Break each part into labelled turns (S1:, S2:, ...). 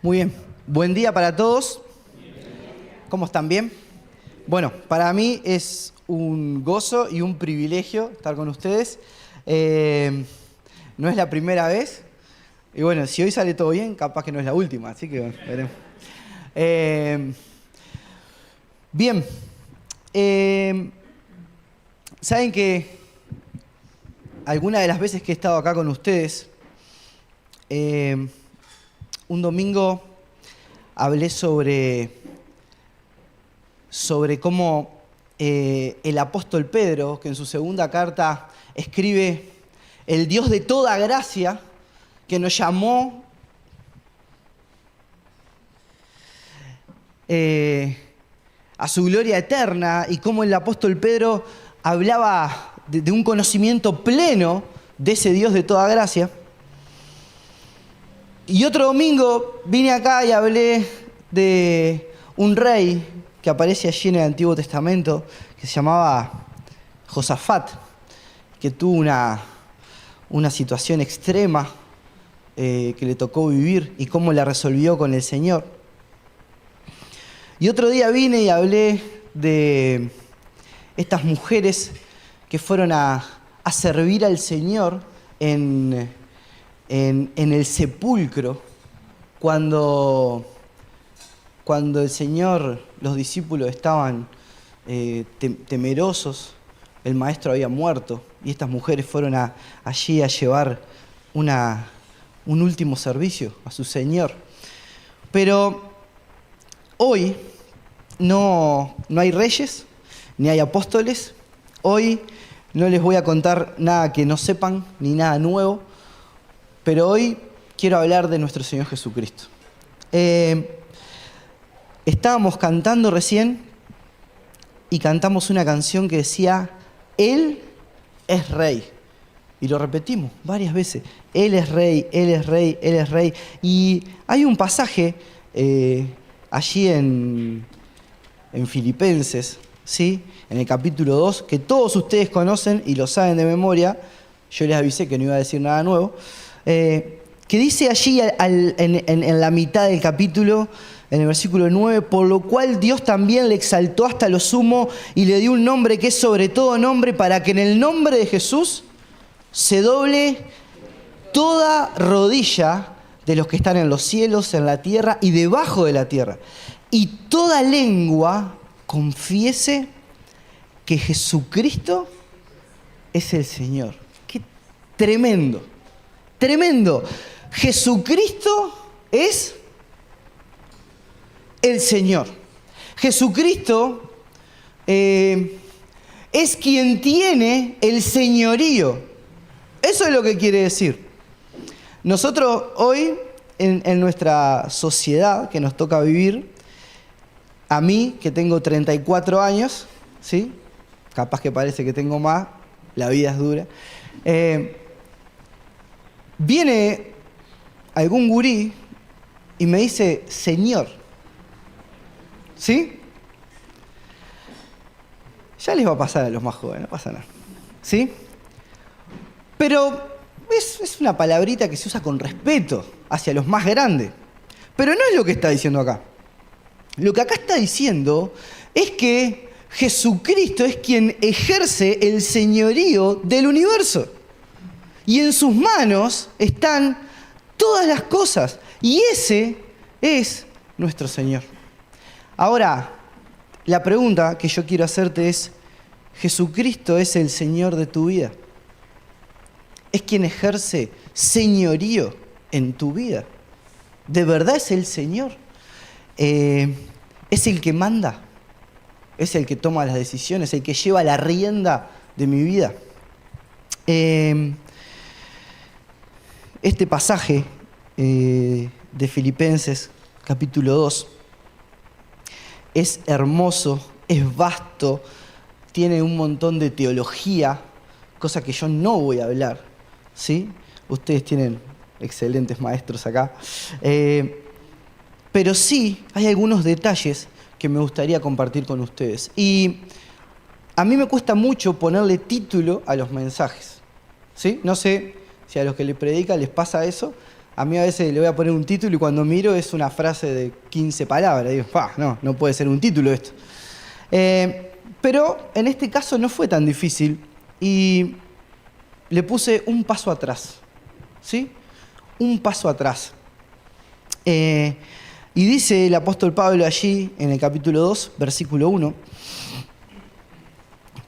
S1: Muy bien, buen día para todos. ¿Cómo están? ¿Bien? Bueno, para mí es un gozo y un privilegio estar con ustedes. No es la primera vez. Y bueno, si hoy sale todo bien, capaz que no es la última. Así que bueno, veremos. Bien. Saben que alguna de las veces que he estado acá con ustedes, un domingo hablé sobre cómo el apóstol Pedro, que en su segunda carta escribe: el Dios de toda gracia, que nos llamó a su gloria eterna, y cómo el apóstol Pedro hablaba de un conocimiento pleno de ese Dios de toda gracia. Y otro domingo vine acá y hablé de un rey que aparece allí en el Antiguo Testamento, que se llamaba Josafat, que tuvo una situación extrema que le tocó vivir y cómo la resolvió con el Señor. Y otro día vine y hablé de estas mujeres que fueron a servir al Señor en el sepulcro, cuando el Señor, los discípulos estaban temerosos, el maestro había muerto y estas mujeres fueron allí a llevar un último servicio a su Señor. Pero hoy no hay reyes, ni hay apóstoles. Hoy no les voy a contar nada que no sepan, ni nada nuevo. Pero hoy quiero hablar de nuestro Señor Jesucristo. Estábamos cantando recién y cantamos una canción que decía: Él es Rey. Y lo repetimos varias veces: Él es Rey, Él es Rey, Él es Rey. Y hay un pasaje allí en Filipenses, ¿sí? En el capítulo 2, que todos ustedes conocen y lo saben de memoria. Yo les avisé que no iba a decir nada nuevo. Que dice allí en la mitad del capítulo, en el versículo 9: por lo cual Dios también le exaltó hasta lo sumo y le dio un nombre que es sobre todo nombre, para que en el nombre de Jesús se doble toda rodilla de los que están en los cielos, en la tierra y debajo de la tierra, y toda lengua confiese que Jesucristo es el Señor. ¡Qué tremendo! Tremendo. Jesucristo es el Señor. Jesucristo es quien tiene el señorío. Eso es lo que quiere decir. Nosotros hoy, en nuestra sociedad que nos toca vivir, a mí, que tengo 34 años, ¿sí? Capaz que parece que tengo más, la vida es dura. Viene algún gurí y me dice: Señor. ¿Sí? Ya les va a pasar a los más jóvenes, no pasa nada. ¿Sí? Pero es una palabrita que se usa con respeto hacia los más grandes. Pero no es lo que está diciendo acá. Lo que acá está diciendo es que Jesucristo es quien ejerce el señorío del universo. Y en sus manos están todas las cosas. Y ese es nuestro Señor. Ahora, la pregunta que yo quiero hacerte es: ¿Jesucristo es el Señor de tu vida? ¿Es quien ejerce señorío en tu vida? ¿De verdad es el Señor? ¿Es el que manda? ¿Es el que toma las decisiones? ¿El que lleva la rienda de mi vida? Este pasaje de Filipenses, capítulo 2, es hermoso, es vasto, tiene un montón de teología, cosa que yo no voy a hablar, ¿sí? Ustedes tienen excelentes maestros acá. Pero sí hay algunos detalles que me gustaría compartir con ustedes. Y a mí me cuesta mucho ponerle título a los mensajes, ¿sí? No sé si a los que les predica les pasa eso. A mí a veces le voy a poner un título y cuando miro es una frase de 15 palabras. Digo, no puede ser un título esto. Pero en este caso no fue tan difícil y le puse un paso atrás. ¿Sí? Un paso atrás. Y dice el apóstol Pablo allí en el capítulo 2, versículo 1.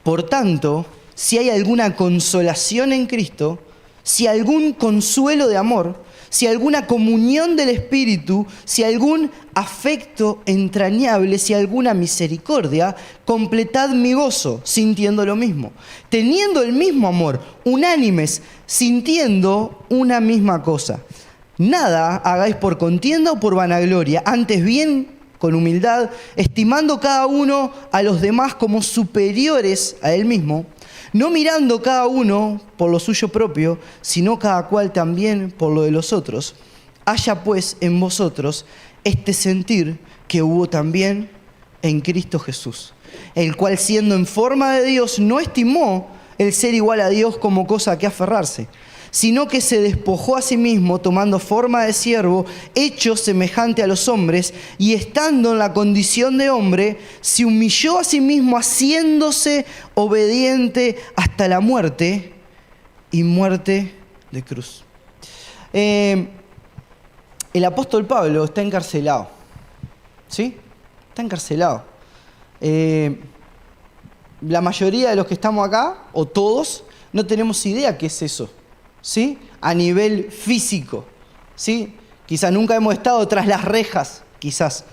S1: Por tanto, si hay alguna consolación en Cristo, si algún consuelo de amor, si alguna comunión del Espíritu, si algún afecto entrañable, si alguna misericordia, completad mi gozo, sintiendo lo mismo, teniendo el mismo amor, unánimes, sintiendo una misma cosa. Nada hagáis por contienda o por vanagloria, antes bien con humildad, estimando cada uno a los demás como superiores a él mismo, no mirando cada uno por lo suyo propio, sino cada cual también por lo de los otros. Haya pues en vosotros este sentir que hubo también en Cristo Jesús, el cual siendo en forma de Dios no estimó el ser igual a Dios como cosa a que aferrarse, sino que se despojó a sí mismo, tomando forma de siervo, hecho semejante a los hombres, y estando en la condición de hombre, se humilló a sí mismo, haciéndose obediente hasta la muerte, y muerte de cruz. El apóstol Pablo está encarcelado, ¿sí? Está encarcelado. La mayoría de los que estamos acá, o todos, no tenemos idea qué es eso. ¿Sí? A nivel físico, ¿sí? Quizás nunca hemos estado tras las rejas, quizás.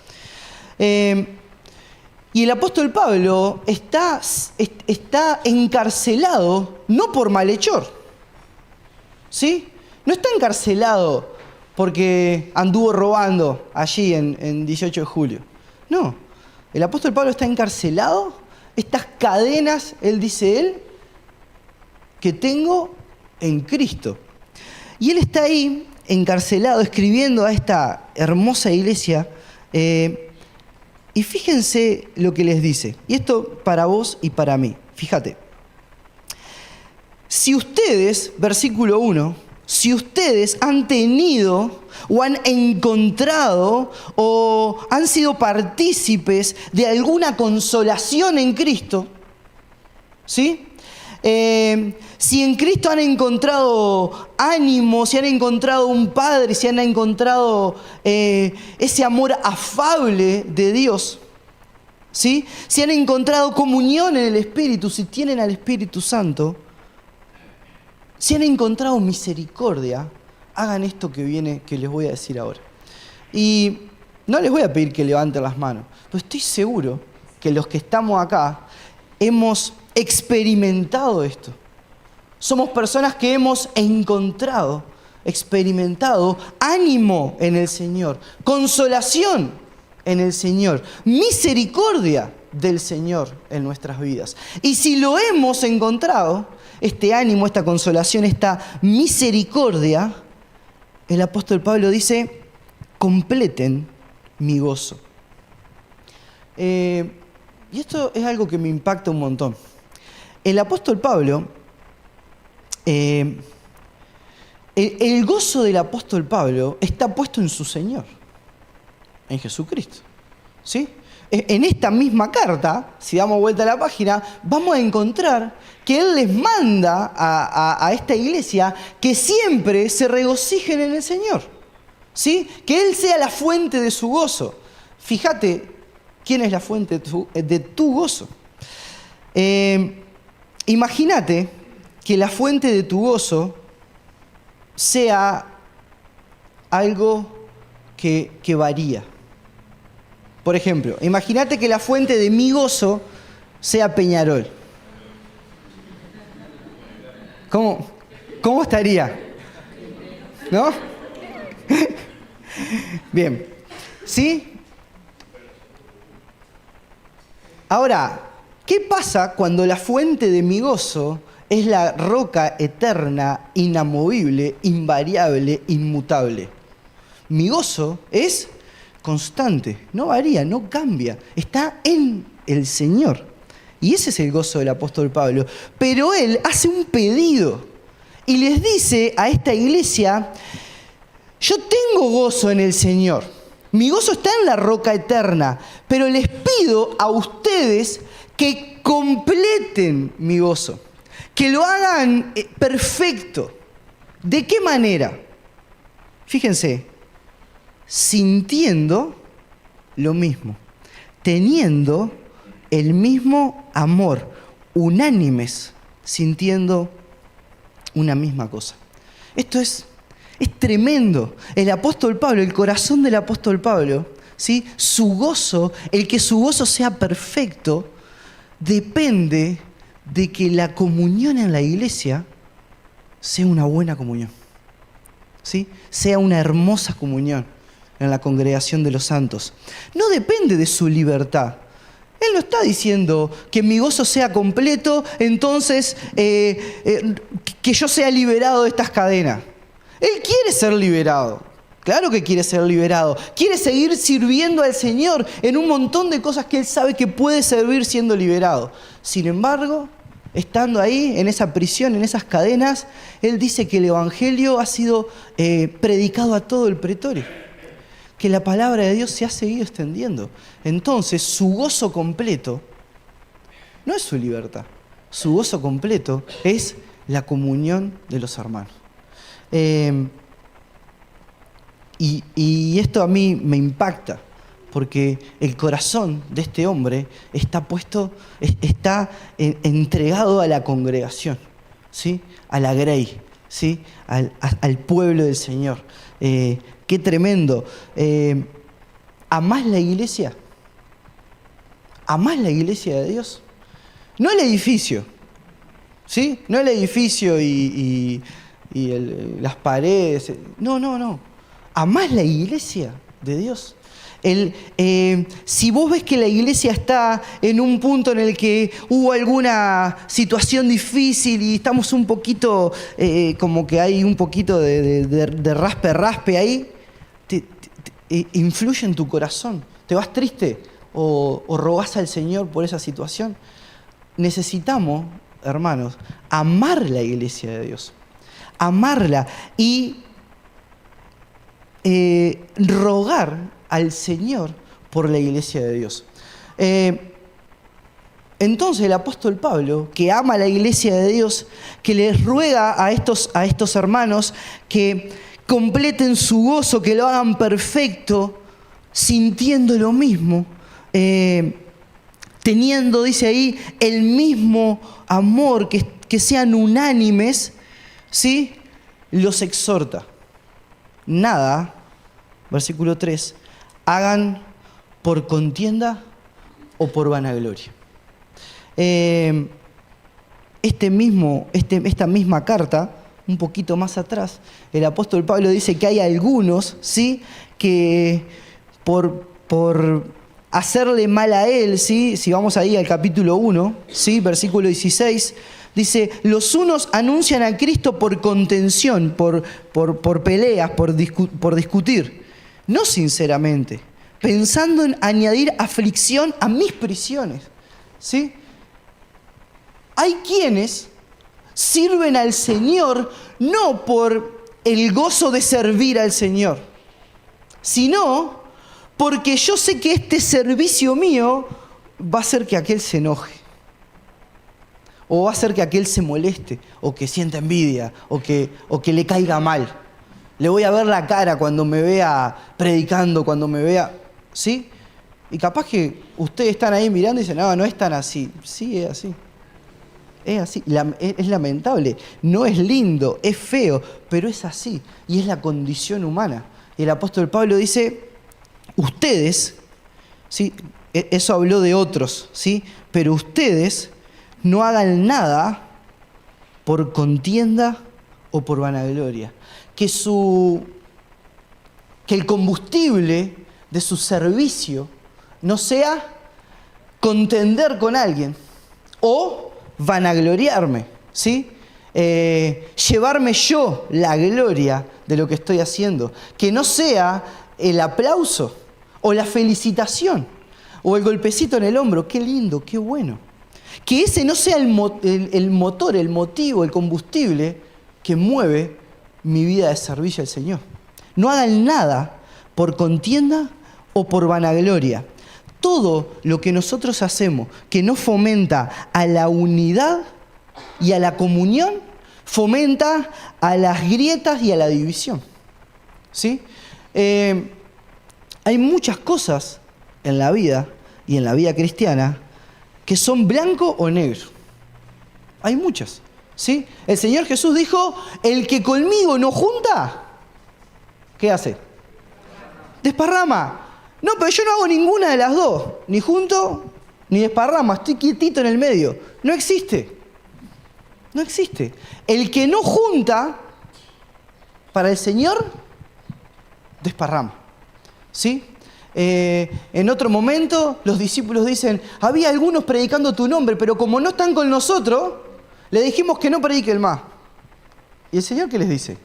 S1: Y el apóstol Pablo está encarcelado no por malhechor, ¿sí? No está encarcelado porque anduvo robando allí en 18 de julio. No, el apóstol Pablo está encarcelado, estas cadenas, dice que tengo en Cristo. Y él está ahí, encarcelado, escribiendo a esta hermosa iglesia. Y fíjense lo que les dice. Y esto para vos y para mí. Fíjate. Si ustedes, versículo 1, si ustedes han tenido o han encontrado o han sido partícipes de alguna consolación en Cristo, ¿sí? Si en Cristo han encontrado ánimo, si han encontrado un Padre, si han encontrado ese amor afable de Dios, ¿sí? Si han encontrado comunión en el Espíritu, si tienen al Espíritu Santo, si han encontrado misericordia, hagan esto que les voy a decir ahora. Y no les voy a pedir que levanten las manos, pero estoy seguro que los que estamos acá hemos experimentado esto. Somos personas que hemos experimentado ánimo en el Señor, consolación en el Señor, misericordia del Señor en nuestras vidas. Y si lo hemos encontrado, este ánimo, esta consolación, esta misericordia, el apóstol Pablo dice, completen mi gozo. Y esto es algo que me impacta un montón. El apóstol Pablo, el gozo del apóstol Pablo está puesto en su Señor, en Jesucristo, ¿sí? En esta misma carta, si damos vuelta a la página, vamos a encontrar que él les manda a esta iglesia que siempre se regocijen en el Señor, ¿sí? Que Él sea la fuente de su gozo. Fíjate quién es la fuente de tu gozo. Imagínate que la fuente de tu gozo sea algo que varía. Por ejemplo, imagínate que la fuente de mi gozo sea Peñarol. ¿Cómo estaría? ¿No? Bien. ¿Sí? Ahora, ¿qué pasa cuando la fuente de mi gozo es la roca eterna, inamovible, invariable, inmutable? Mi gozo es constante, no varía, no cambia, está en el Señor. Y ese es el gozo del apóstol Pablo. Pero él hace un pedido y les dice a esta iglesia, Yo tengo gozo en el Señor. Mi gozo está en la roca eterna, pero les pido a ustedes que completen mi gozo, que lo hagan perfecto. ¿De qué manera? Fíjense, sintiendo lo mismo, teniendo el mismo amor, unánimes, sintiendo una misma cosa. Esto es tremendo. El apóstol Pablo, el corazón del apóstol Pablo, ¿sí? Su gozo, el que su gozo sea perfecto, depende de que la comunión en la iglesia sea una buena comunión, ¿sí? Sea una hermosa comunión en la congregación de los santos. No depende de su libertad. Él no está diciendo que mi gozo sea completo, entonces que yo sea liberado de estas cadenas. Él quiere ser liberado. Claro que quiere ser liberado. Quiere seguir sirviendo al Señor en un montón de cosas que Él sabe que puede servir siendo liberado. Sin embargo, estando ahí, en esa prisión, en esas cadenas, Él dice que el Evangelio ha sido predicado a todo el pretorio, que la palabra de Dios se ha seguido extendiendo. Entonces, su gozo completo no es su libertad. Su gozo completo es la comunión de los hermanos. Y esto a mí me impacta, porque el corazón de este hombre está entregado a la congregación, ¿sí? A la grey, ¿sí? Al pueblo del Señor. Qué tremendo. ¿Amás la iglesia? ¿Amás la iglesia de Dios? No el edificio, ¿sí? No el edificio y las paredes. No. ¿Amás la iglesia de Dios? Si vos ves que la iglesia está en un punto en el que hubo alguna situación difícil y estamos un poquito, como que hay un poquito de raspe ahí, influye en tu corazón. ¿Te vas triste o rogás al Señor por esa situación? Necesitamos, hermanos, amar la iglesia de Dios. Amarla y rogar al Señor por la iglesia de Dios. Entonces el apóstol Pablo, que ama a la iglesia de Dios, que les ruega a estos hermanos que completen su gozo, que lo hagan perfecto, sintiendo lo mismo, teniendo, dice ahí, el mismo amor, que sean unánimes, ¿sí? Los exhorta. Nada, versículo 3, hagan por contienda o por vanagloria. Esta misma carta, un poquito más atrás, el apóstol Pablo dice que hay algunos, ¿sí? Que por hacerle mal a él, ¿sí? Si vamos ahí al capítulo 1, ¿sí? Versículo 16, dice, los unos anuncian a Cristo por contención, por peleas, por discutir, no sinceramente, pensando en añadir aflicción a mis prisiones, ¿sí? Hay quienes sirven al Señor no por el gozo de servir al Señor, sino porque yo sé que este servicio mío va a hacer que aquel se enoje, o va a hacer que aquel se moleste, o que sienta envidia, o que le caiga mal. Le voy a ver la cara cuando me vea predicando, cuando me vea, ¿sí? Y capaz que ustedes están ahí mirando y dicen, no es tan así. Sí, es así. Es así. Es lamentable. No es lindo, es feo, pero es así. Y es la condición humana. Y el apóstol Pablo dice, ustedes, ¿sí? Eso habló de otros, ¿sí? Pero ustedes no hagan nada por contienda o por vanagloria. Que el combustible de su servicio no sea contender con alguien o vanagloriarme, ¿sí? Llevarme yo la gloria de lo que estoy haciendo. Que no sea el aplauso o la felicitación o el golpecito en el hombro. Qué lindo, qué bueno. Que ese no sea el motor, el motivo, el combustible que mueve mi vida de servicio al Señor. No hagan nada por contienda o por vanagloria. Todo lo que nosotros hacemos que no fomenta a la unidad y a la comunión, fomenta a las grietas y a la división. ¿Sí? Hay muchas cosas en la vida y en la vida cristiana que son blanco o negro. Hay muchas. ¿Sí? El Señor Jesús dijo, el que conmigo no junta, ¿qué hace? Desparrama. No, pero yo no hago ninguna de las dos. Ni junto, ni desparrama. Estoy quietito en el medio. No existe. No existe. El que no junta, para el Señor, desparrama. ¿Sí? En otro momento, los discípulos dicen, había algunos predicando tu nombre, pero como no están con nosotros, le dijimos que no prediquen más. ¿Y el Señor qué les dice?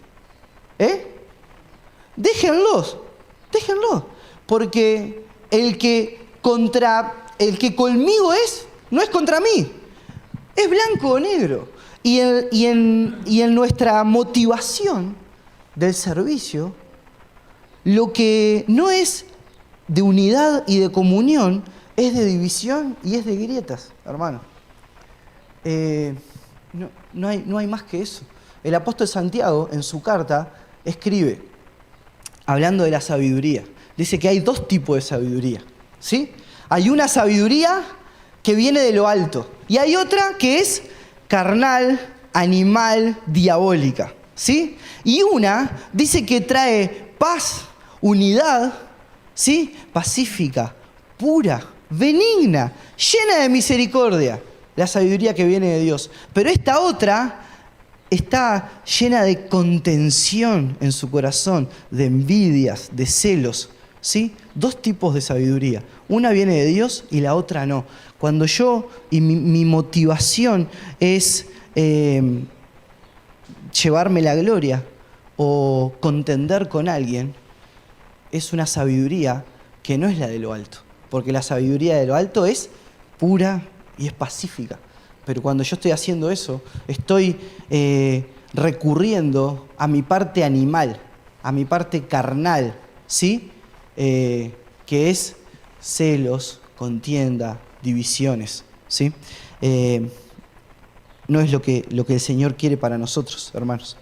S1: Déjenlos. Porque el que conmigo no es contra mí. Es blanco o negro. Y en nuestra motivación del servicio, lo que no es de unidad y de comunión es de división y es de grietas, hermano. No hay más que eso. El apóstol Santiago, en su carta, escribe, hablando de la sabiduría, dice que hay dos tipos de sabiduría, ¿sí? Hay una sabiduría que viene de lo alto y hay otra que es carnal, animal, diabólica, ¿sí? Y una dice que trae paz, unidad, ¿sí? Pacífica, pura, benigna, llena de misericordia. La sabiduría que viene de Dios. Pero esta otra está llena de contención en su corazón, de envidias, de celos. ¿Sí? Dos tipos de sabiduría. Una viene de Dios y la otra no. Cuando yo y mi motivación es llevarme la gloria o contender con alguien, es una sabiduría que no es la de lo alto. Porque la sabiduría de lo alto es pura y es pacífica. Pero cuando yo estoy haciendo eso, estoy recurriendo a mi parte animal, a mi parte carnal, ¿sí? Que es celos, contienda, divisiones, ¿sí? No es lo que el Señor quiere para nosotros, hermanos.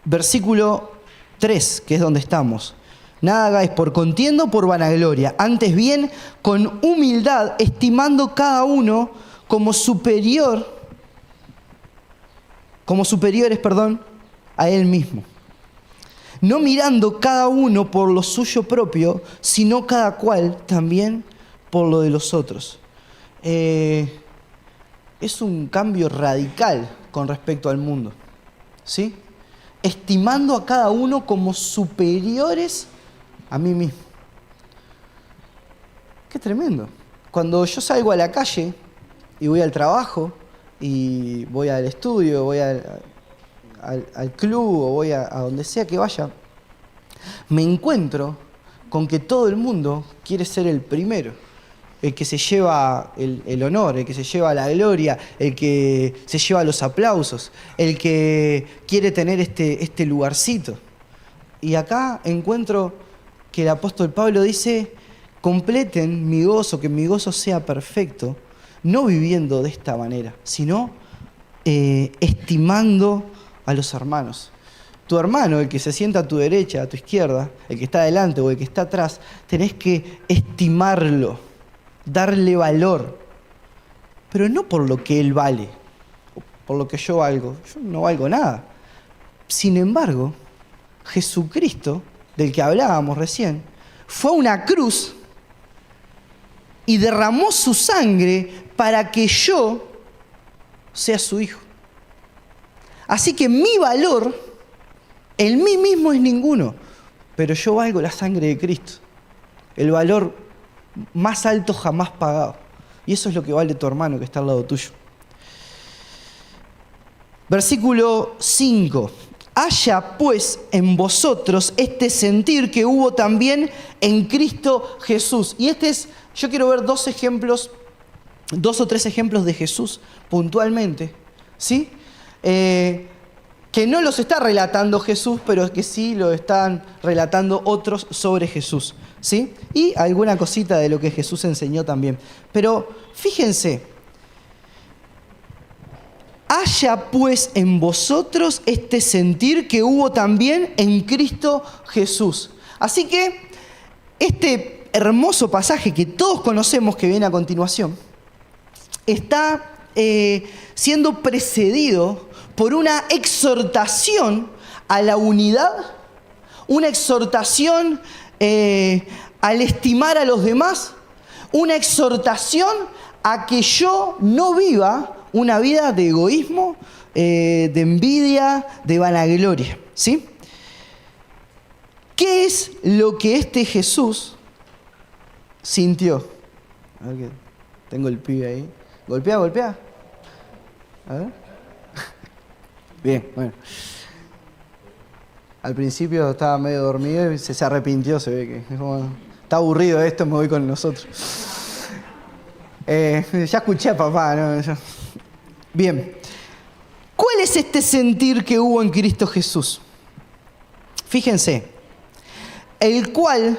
S1: Versículo 3, que es donde estamos. Nada hagáis por contienda o por vanagloria, antes bien con humildad, estimando cada uno como superiores, a él mismo. No mirando cada uno por lo suyo propio, sino cada cual también por lo de los otros. Es un cambio radical con respecto al mundo, ¿sí? Estimando a cada uno como superiores a mí mismo. Qué tremendo. Cuando yo salgo a la calle y voy al trabajo y voy al estudio, voy al club o voy a donde sea que vaya, me encuentro con que todo el mundo quiere ser el primero, el que se lleva el honor, el que se lleva la gloria, el que se lleva los aplausos, el que quiere tener este lugarcito. Y acá encuentro que el apóstol Pablo dice, completen mi gozo, que mi gozo sea perfecto, no viviendo de esta manera, sino estimando a los hermanos. Tu hermano, el que se sienta a tu derecha, a tu izquierda, el que está adelante o el que está atrás, tenés que estimarlo, darle valor, pero no por lo que él vale, por lo que yo valgo. Yo no valgo nada. Sin embargo, Jesucristo, del que hablábamos recién, fue a una cruz y derramó su sangre para que yo sea su hijo. Así que mi valor en mí mismo es ninguno, pero yo valgo la sangre de Cristo, el valor más alto jamás pagado. Y eso es lo que vale tu hermano que está al lado tuyo. Versículo 5. Haya pues en vosotros este sentir que hubo también en Cristo Jesús. Y yo quiero ver dos o tres ejemplos de Jesús puntualmente, ¿sí? que no los está relatando Jesús, pero que sí lo están relatando otros sobre Jesús, ¿sí? Y alguna cosita de lo que Jesús enseñó también. Pero fíjense, haya pues en vosotros este sentir que hubo también en Cristo Jesús. Así que este hermoso pasaje que todos conocemos que viene a continuación, está siendo precedido por una exhortación a la unidad, una exhortación al estimar a los demás, una exhortación a que yo no viva una vida de egoísmo, de envidia, de vanagloria, ¿sí? ¿Qué es lo que este Jesús sintió? A ver que tengo el pibe ahí. Golpea. A ver. Bien, bueno. Al principio estaba medio dormido y se arrepintió, se ve que está aburrido esto, me voy con nosotros. Ya escuché a papá, ¿no? Bien. ¿Cuál es este sentir que hubo en Cristo Jesús? Fíjense, el cual,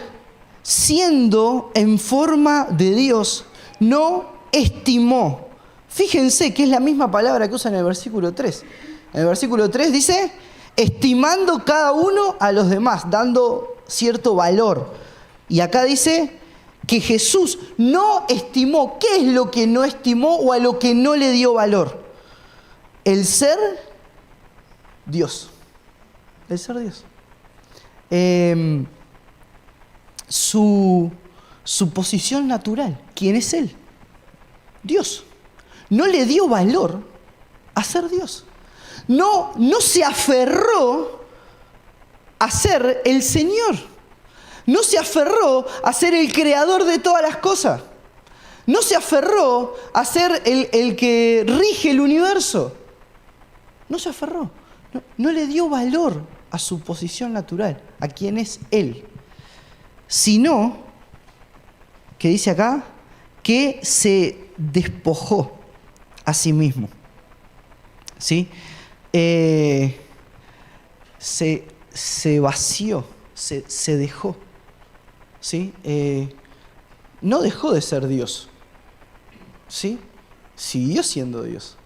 S1: siendo en forma de Dios, no estimó. Fíjense que es la misma palabra que usa en el versículo 3. En el versículo 3 dice, estimando cada uno a los demás, dando cierto valor. Y acá dice que Jesús no estimó. ¿Qué es lo que no estimó o a lo que no le dio valor? El ser Dios. El ser Dios. Su posición natural. ¿Quién es Él? Dios. No le dio valor a ser Dios. No se aferró a ser el Señor. No se aferró a ser el creador de todas las cosas. No se aferró a ser el que rige el universo. No se aferró. No le dio valor a su posición natural, a quien es Él. Sino, que dice acá, que se despojó a sí mismo. ¿Sí? Se vació, se dejó. ¿Sí? No dejó de ser Dios. ¿Sí? Siguió siendo Dios.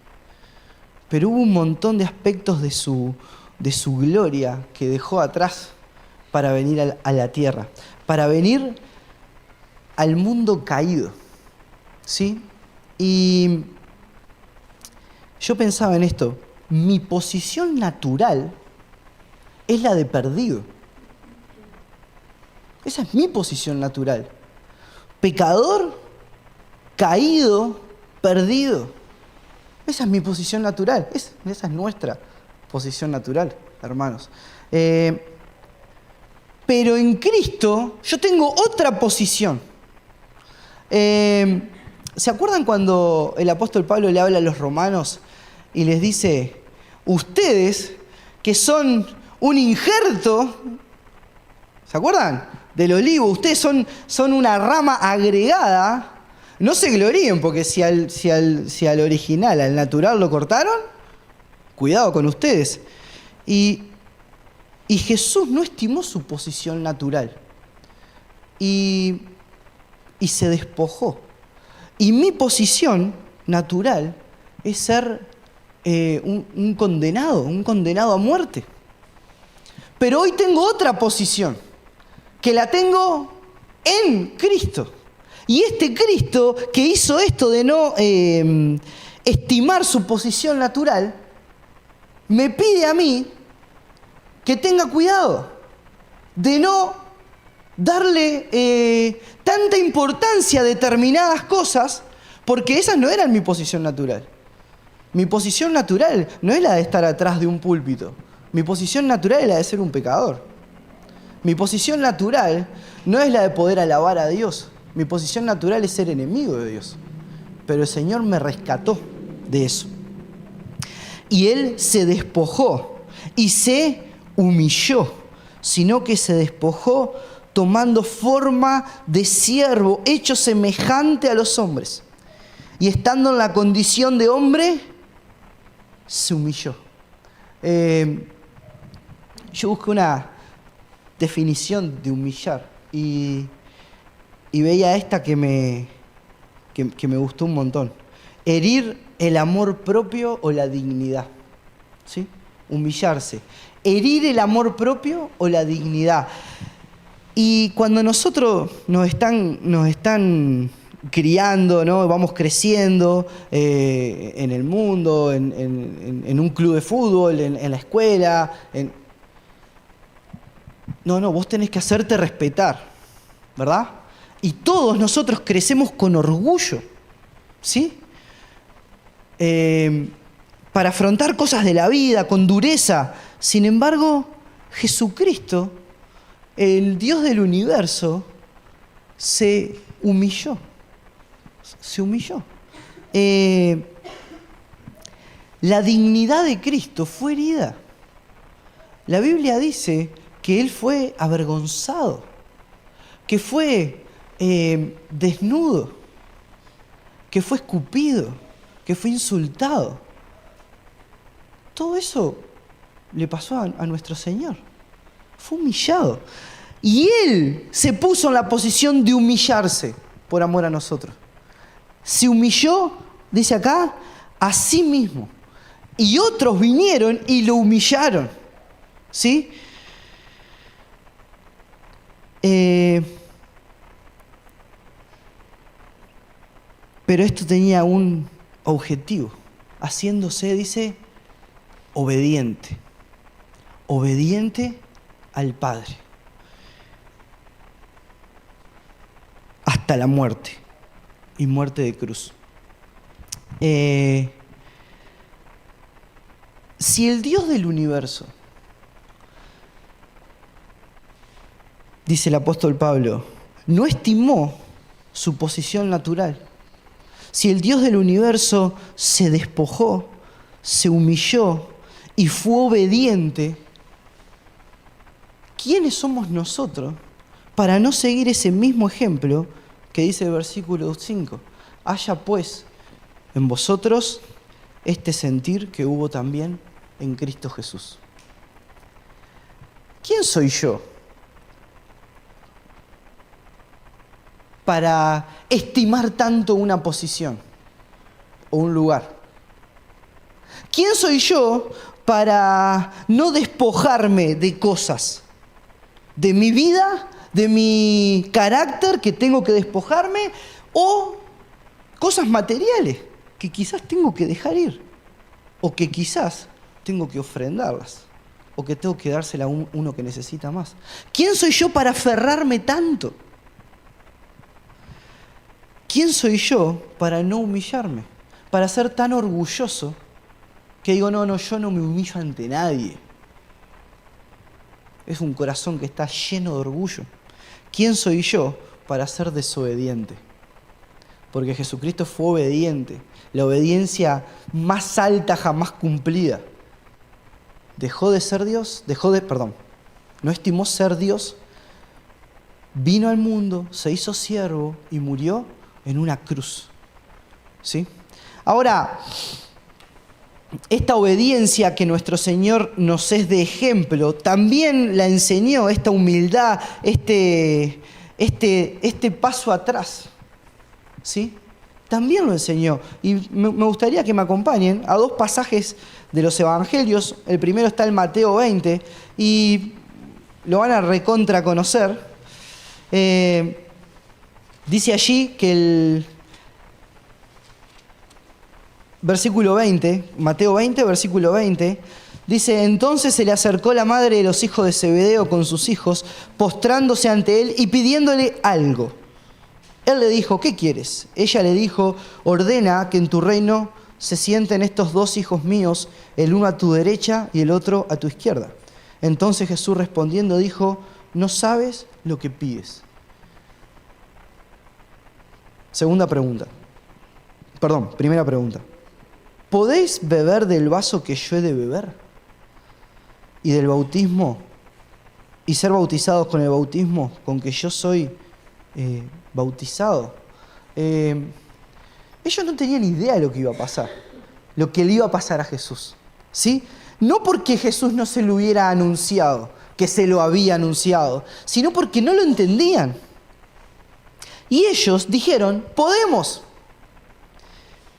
S1: Pero hubo un montón de aspectos de su gloria que dejó atrás para venir a la tierra, para venir al mundo caído. ¿Sí? Y yo pensaba en esto, mi posición natural es la de perdido. Esa es mi posición natural. Pecador, caído, perdido. Esa es mi posición natural. Esa es nuestra posición natural, hermanos. Pero en Cristo yo tengo otra posición. ¿Se acuerdan cuando el apóstol Pablo le habla a los romanos y les dice, ustedes que son un injerto, ¿se acuerdan? Del olivo, ustedes son una rama agregada, no se gloríen porque si al original, al natural lo cortaron, cuidado con ustedes. Y Jesús no estimó su posición natural y se despojó. Y mi posición natural es ser un condenado a muerte. Pero hoy tengo otra posición, que la tengo en Cristo. Y este Cristo que hizo esto de no estimar su posición natural, me pide a mí que tenga cuidado de no darle tanta importancia a determinadas cosas, porque esas no eran mi posición natural. Mi posición natural no es la de estar atrás de un púlpito. Mi posición natural es la de ser un pecador. Mi posición natural no es la de poder alabar a Dios. Mi posición natural es ser enemigo de Dios. Pero el Señor me rescató de eso. Y Él se despojó y se humilló, sino que se despojó tomando forma de siervo, hecho semejante a los hombres. Y estando en la condición de hombre, se humilló. Yo busqué una definición de humillar y veía esta que me gustó un montón. Herir el amor propio o la dignidad. ¿Sí? Humillarse. Herir el amor propio o la dignidad. Y cuando nosotros nos están criando, ¿no? Vamos creciendo en el mundo, en un club de fútbol, en la escuela. No, vos tenés que hacerte respetar, ¿verdad? Y todos nosotros crecemos con orgullo, ¿sí? Para afrontar cosas de la vida, con dureza. Sin embargo, Jesucristo, el Dios del universo, se humilló. Se humilló. La dignidad de Cristo fue herida. La Biblia dice que Él fue avergonzado, que fue desnudo, que fue escupido, que fue insultado. Todo eso le pasó a nuestro Señor. Fue humillado. Y Él se puso en la posición de humillarse por amor a nosotros. Se humilló, dice acá, a sí mismo. Y otros vinieron y lo humillaron. ¿Sí? Pero esto tenía un objetivo. Haciéndose, dice, obediente. Obediente al Padre. Hasta la muerte. Y muerte de cruz. Si el Dios del universo, dice el apóstol Pablo, no estimó su posición natural, si el Dios del universo se despojó, se humilló y fue obediente, ¿quiénes somos nosotros para no seguir ese mismo ejemplo que dice el versículo 5? Haya pues en vosotros este sentir que hubo también en Cristo Jesús. ¿Quién soy yo para estimar tanto una posición o un lugar? ¿Quién soy yo para no despojarme de cosas, de mi vida, de mi carácter que tengo que despojarme, o cosas materiales que quizás tengo que dejar ir, o que quizás tengo que ofrendarlas, o que tengo que dársela a uno que necesita más? ¿Quién soy yo para aferrarme tanto? ¿Quién soy yo para no humillarme? Para ser tan orgulloso que digo, no, yo no me humillo ante nadie. Es un corazón que está lleno de orgullo. ¿Quién soy yo para ser desobediente? Porque Jesucristo fue obediente, la obediencia más alta jamás cumplida. Dejó de ser Dios, no estimó ser Dios, vino al mundo, se hizo siervo y murió en una cruz. ¿Sí? Ahora, esta obediencia que nuestro Señor nos es de ejemplo, también la enseñó, esta humildad, este paso atrás. ¿Sí? También lo enseñó. Y me gustaría que me acompañen a dos pasajes de los evangelios. El primero está en Mateo 20 y lo van a recontra conocer. Dice allí que el versículo 20, Mateo 20, versículo 20, dice: entonces se le acercó la madre de los hijos de Zebedeo con sus hijos, postrándose ante él y pidiéndole algo. Él le dijo: ¿qué quieres? Ella le dijo: ordena que en tu reino se sienten estos dos hijos míos, el uno a tu derecha y el otro a tu izquierda. Entonces Jesús respondiendo dijo: no sabes lo que pides. Primera pregunta. ¿Podéis beber del vaso que yo he de beber? Y del bautismo, y ser bautizados con el bautismo con que yo soy bautizado. Ellos no tenían idea de lo que iba a pasar, lo que le iba a pasar a Jesús. ¿Sí? No porque Jesús no se lo hubiera anunciado, que se lo había anunciado, sino porque no lo entendían. Y ellos dijeron, podemos.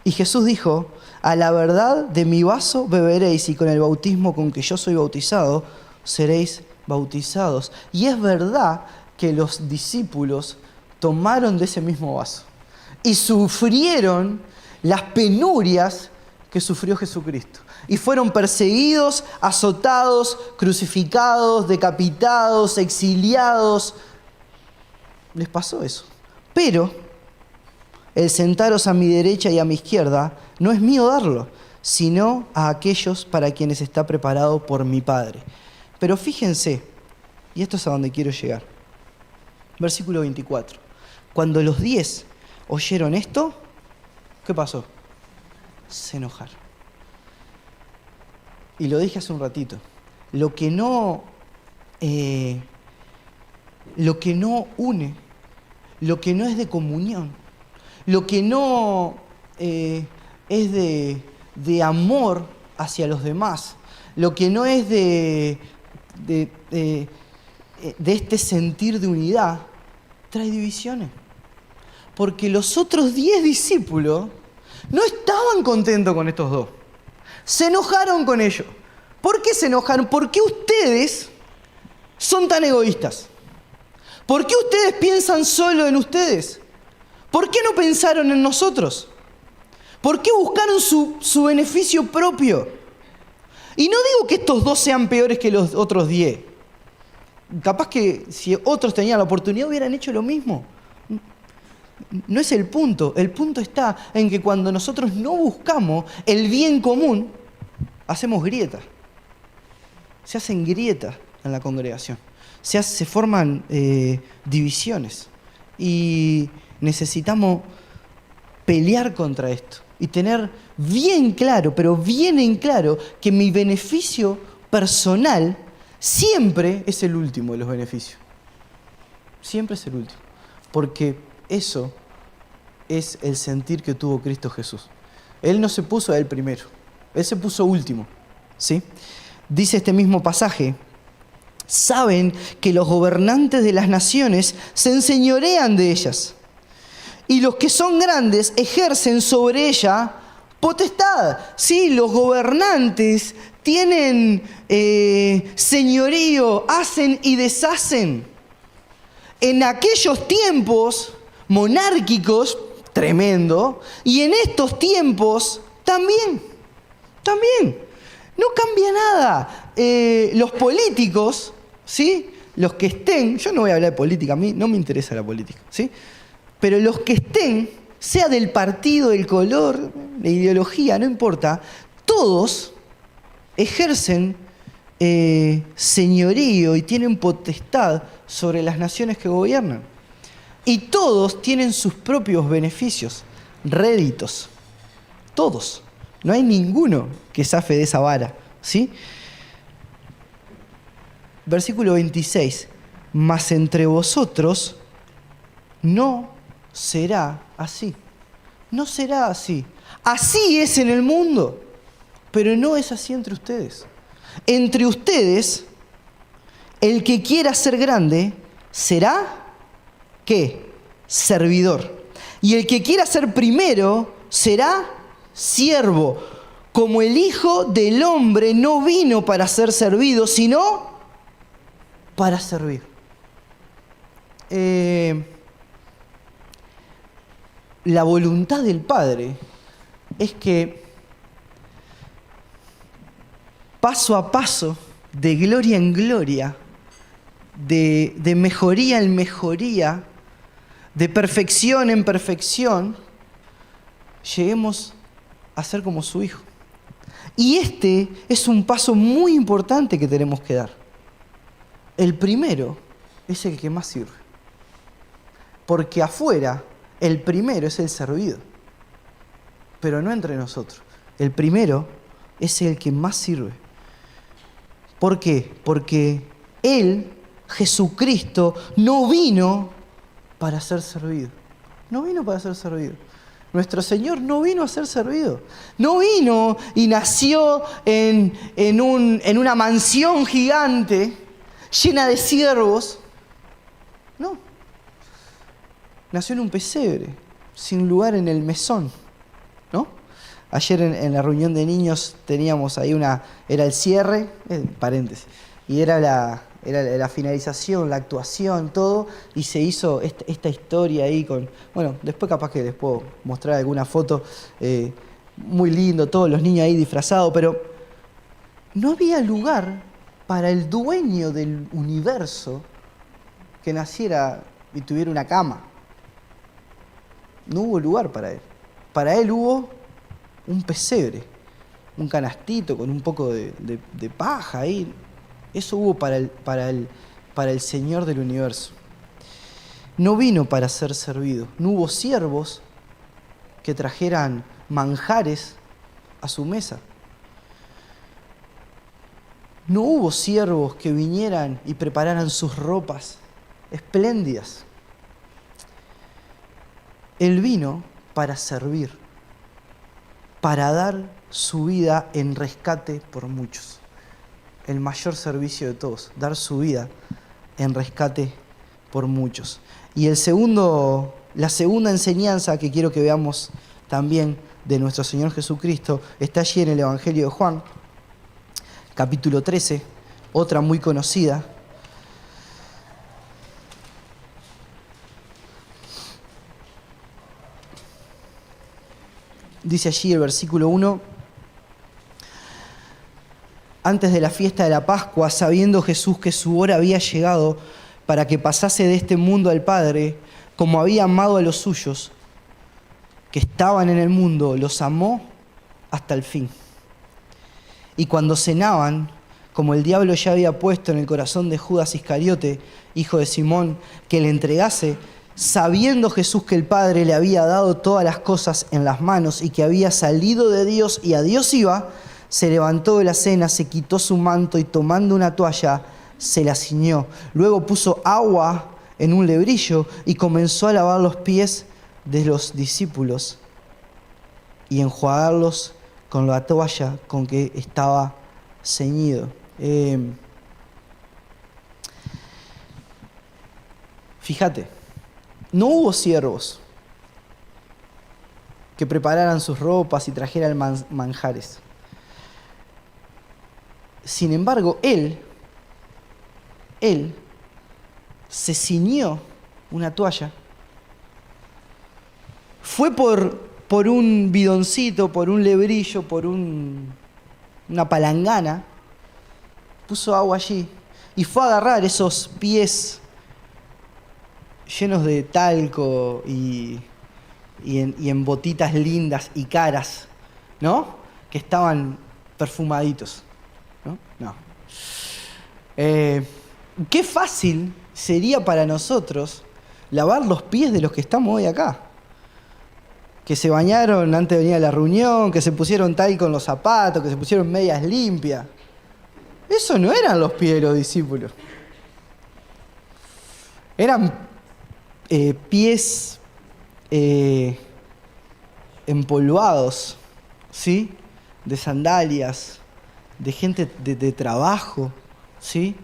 S1: Y Jesús dijo, a la verdad de mi vaso beberéis y con el bautismo con que yo soy bautizado, seréis bautizados. Y es verdad que los discípulos tomaron de ese mismo vaso y sufrieron las penurias que sufrió Jesucristo. Y fueron perseguidos, azotados, crucificados, decapitados, exiliados. Les pasó eso. Pero el sentaros a mi derecha y a mi izquierda no es mío darlo, sino a aquellos para quienes está preparado por mi Padre. Pero fíjense, y esto es a donde quiero llegar. Versículo 24. Cuando los 10 oyeron esto, ¿qué pasó? Se enojaron. Y lo dije hace un ratito. Lo que no une, lo que no es de comunión, lo que no es de amor hacia los demás, lo que no es de este sentir de unidad, trae divisiones. Porque los otros 10 discípulos no estaban contentos con estos dos. Se enojaron con ellos. ¿Por qué se enojaron? ¿Por qué ustedes son tan egoístas? ¿Por qué ustedes piensan solo en ustedes? ¿Por qué no pensaron en nosotros? ¿Por qué buscaron su beneficio propio? Y no digo que estos dos sean peores que los otros 10. Capaz que si otros tenían la oportunidad hubieran hecho lo mismo. No es el punto. El punto está en que cuando nosotros no buscamos el bien común, hacemos grietas. Se hacen grietas en la congregación. Se forman divisiones. Y necesitamos pelear contra esto. Y tener bien claro, pero bien en claro, que mi beneficio personal siempre es el último de los beneficios. Siempre es el último. Porque eso es el sentir que tuvo Cristo Jesús. Él no se puso a él primero. Él se puso último. ¿Sí? Dice este mismo pasaje, saben que los gobernantes de las naciones se enseñorean de ellas y los que son grandes ejercen sobre ella potestad. Sí, los gobernantes tienen señorío, hacen y deshacen. En aquellos tiempos monárquicos, tremendo, y en estos tiempos también. No cambia nada. Los políticos, ¿sí? Los que estén, yo no voy a hablar de política, a mí no me interesa la política, ¿sí? Pero los que estén, sea del partido, del color, la ideología, no importa, todos ejercen señorío y tienen potestad sobre las naciones que gobiernan. Y todos tienen sus propios beneficios, réditos. Todos. No hay ninguno que zafe de esa vara, ¿sí? Versículo 26. Mas entre vosotros no será así. No será así. Así es en el mundo, pero no es así entre ustedes. Entre ustedes, el que quiera ser grande será, ¿qué? Servidor. Y el que quiera ser primero será siervo. Como el Hijo del Hombre no vino para ser servido, sino para servir. La voluntad del Padre es que paso a paso, de gloria en gloria, de mejoría en mejoría, de perfección en perfección, lleguemos a ser como su Hijo. Y este es un paso muy importante que tenemos que dar. El primero es el que más sirve. Porque afuera, el primero es el servido. Pero no entre nosotros. El primero es el que más sirve. ¿Por qué? Porque Él, Jesucristo, no vino para ser servido. No vino para ser servido. Nuestro Señor no vino a ser servido. No vino y nació en una mansión gigante llena de siervos. No. Nació en un pesebre, sin lugar en el mesón, ¿no? Ayer en la reunión de niños teníamos ahí era el cierre, paréntesis, y era la finalización, la actuación, todo, y se hizo esta historia ahí con, bueno, después capaz que les puedo mostrar alguna foto, muy lindo, todos los niños ahí disfrazados, pero no había lugar para el dueño del universo que naciera y tuviera una cama. No hubo lugar para él. Para él hubo un pesebre, un canastito con un poco de paja ahí. Eso hubo para el Señor del universo. No vino para ser servido. No hubo siervos que trajeran manjares a su mesa. No hubo siervos que vinieran y prepararan sus ropas espléndidas. Él vino para servir, para dar su vida en rescate por muchos. El mayor servicio de todos, dar su vida en rescate por muchos. Y la segunda enseñanza que quiero que veamos también de nuestro Señor Jesucristo está allí en el Evangelio de Juan, capítulo 13, otra muy conocida. Dice allí el versículo 1: antes de la fiesta de la Pascua, sabiendo Jesús que su hora había llegado para que pasase de este mundo al Padre, como había amado a los suyos que estaban en el mundo, los amó hasta el fin. Y cuando cenaban, como el diablo ya había puesto en el corazón de Judas Iscariote, hijo de Simón, que le entregase, sabiendo Jesús que el Padre le había dado todas las cosas en las manos y que había salido de Dios y a Dios iba, se levantó de la cena, se quitó su manto y tomando una toalla, se la ciñó. Luego puso agua en un lebrillo y comenzó a lavar los pies de los discípulos y enjuagarlos con la toalla con que estaba ceñido. Fíjate, no hubo siervos que prepararan sus ropas y trajeran manjares. Sin embargo, él se ciñó una toalla, fue por un bidoncito, por un lebrillo, por una palangana, puso agua allí y fue a agarrar esos pies llenos de talco y en botitas lindas y caras, ¿no? Que estaban perfumaditos, ¿no? No. Qué fácil sería para nosotros lavar los pies de los que estamos hoy acá. Que se bañaron antes de venir a la reunión, que se pusieron talco en los zapatos, que se pusieron medias limpias. Eso no eran los pies de los discípulos. Eran pies empolvados, ¿sí? De sandalias, de gente de trabajo, ¿sí?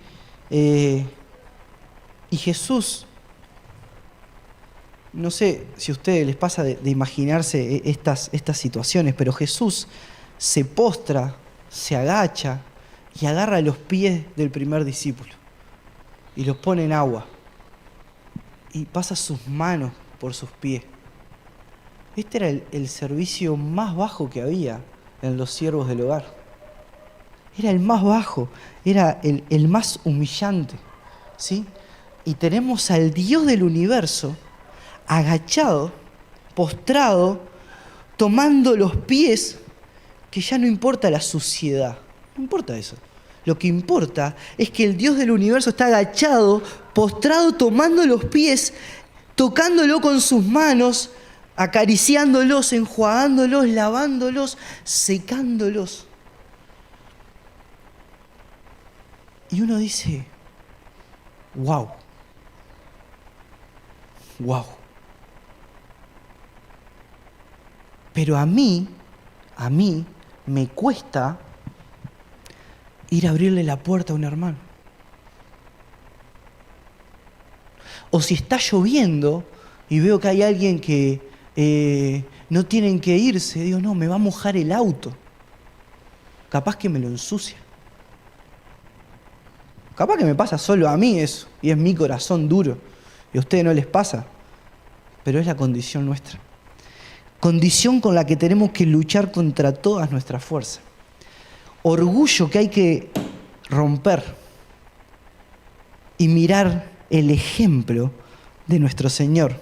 S1: Y Jesús, no sé si a ustedes les pasa de imaginarse estas situaciones, pero Jesús se postra, se agacha y agarra los pies del primer discípulo y los pone en agua y pasa sus manos por sus pies. Este era el servicio más bajo que había en los siervos del hogar. Era el más bajo, era el más humillante, ¿sí? Y tenemos al Dios del universo agachado, postrado, tomando los pies, que ya no importa la suciedad, no importa eso. Lo que importa es que el Dios del universo está agachado, postrado, tomando los pies, tocándolo con sus manos, acariciándolos, enjuagándolos, lavándolos, secándolos. Y uno dice, wow, wow. Pero a mí me cuesta ir a abrirle la puerta a un hermano. O si está lloviendo y veo que hay alguien que no tienen que irse, digo, no, me va a mojar el auto. Capaz que me lo ensucia. Capaz que me pasa solo a mí eso, y es mi corazón duro, y a ustedes no les pasa, pero es la condición nuestra. Condición con la que tenemos que luchar contra todas nuestras fuerzas. Orgullo que hay que romper y mirar el ejemplo de nuestro Señor.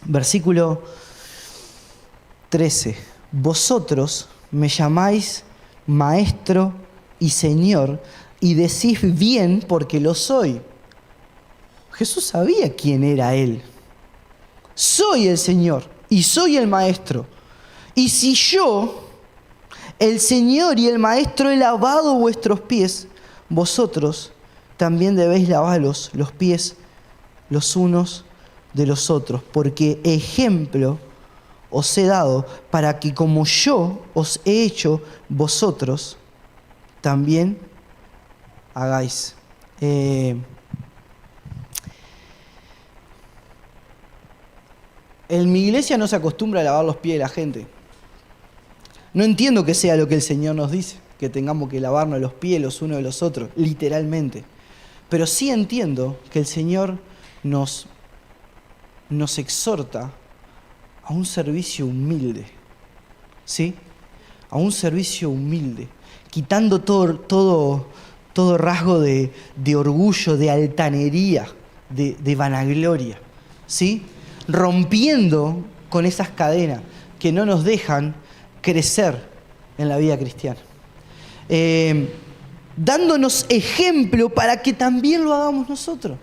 S1: Versículo 13. Vosotros me llamáis Maestro y Señor, y decís bien porque lo soy. Jesús sabía quién era Él. Soy el Señor y soy el Maestro. Y si yo, el Señor y el Maestro, he lavado vuestros pies, vosotros también debéis lavaros los pies los unos de los otros, porque ejemplo os he dado para que como yo os he hecho, vosotros también hagáis. En mi iglesia no se acostumbra a lavar los pies de la gente. No entiendo que sea lo que el Señor nos dice, que tengamos que lavarnos los pies los unos de los otros, literalmente. Pero sí entiendo que el Señor nos exhorta a un servicio humilde, ¿sí? A un servicio humilde, quitando todo rasgo de orgullo, de altanería, de vanagloria, ¿sí? Rompiendo con esas cadenas que no nos dejan crecer en la vida cristiana. Dándonos ejemplo para que también lo hagamos nosotros.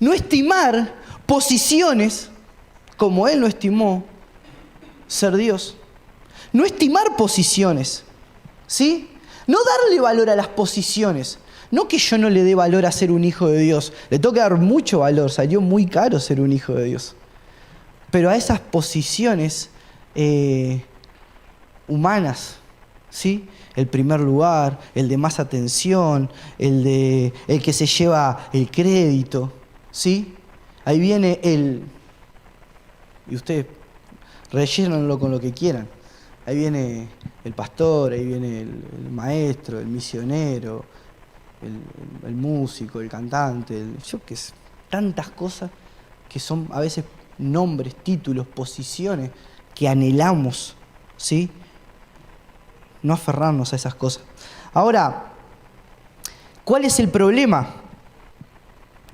S1: No estimar posiciones como Él no estimó ser Dios. No estimar posiciones, ¿sí? No darle valor a las posiciones. No que yo no le dé valor a ser un hijo de Dios. Le tengo que dar mucho valor. Salió muy caro ser un hijo de Dios. Pero a esas posiciones humanas, ¿sí? El primer lugar, el de más atención, el que se lleva el crédito, ¿sí? Ahí viene y ustedes rellénenlo con lo que quieran. Ahí viene el pastor, ahí viene el maestro, el misionero, el músico, el cantante, yo qué sé, tantas cosas que son a veces nombres, títulos, posiciones que anhelamos, ¿sí? No aferrarnos a esas cosas. Ahora, ¿cuál es el problema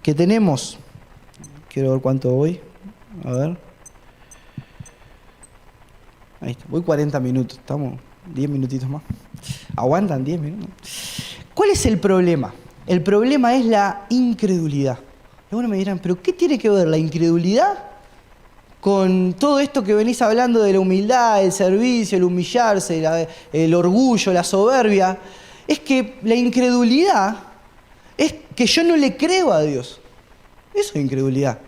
S1: que tenemos? Quiero ver cuánto voy. A ver. Ahí está. Voy 40 minutos. Estamos 10 minutitos más. ¿Aguantan 10 minutos? ¿Cuál es el problema? El problema es la incredulidad. Algunos me dirán, ¿pero qué tiene que ver la incredulidad con todo esto que venís hablando de la humildad, el servicio, el humillarse, el orgullo, la soberbia? Es que la incredulidad es que yo no le creo a Dios. Eso es incredulidad.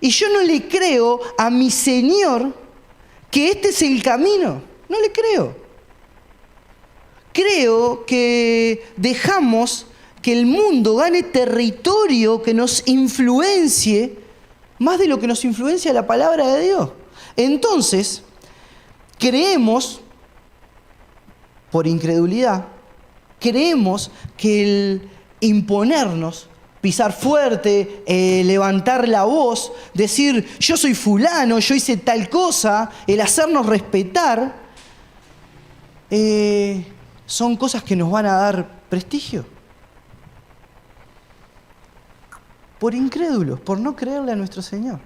S1: Y yo no le creo a mi Señor que este es el camino. No le creo. Creo que dejamos que el mundo gane territorio, que nos influencie más de lo que nos influencia la palabra de Dios. Entonces, creemos, por incredulidad, creemos que el imponernos, pisar fuerte, levantar la voz, decir yo soy fulano, yo hice tal cosa, el hacernos respetar, son cosas que nos van a dar prestigio. Por incrédulos, por no creerle a nuestro Señor.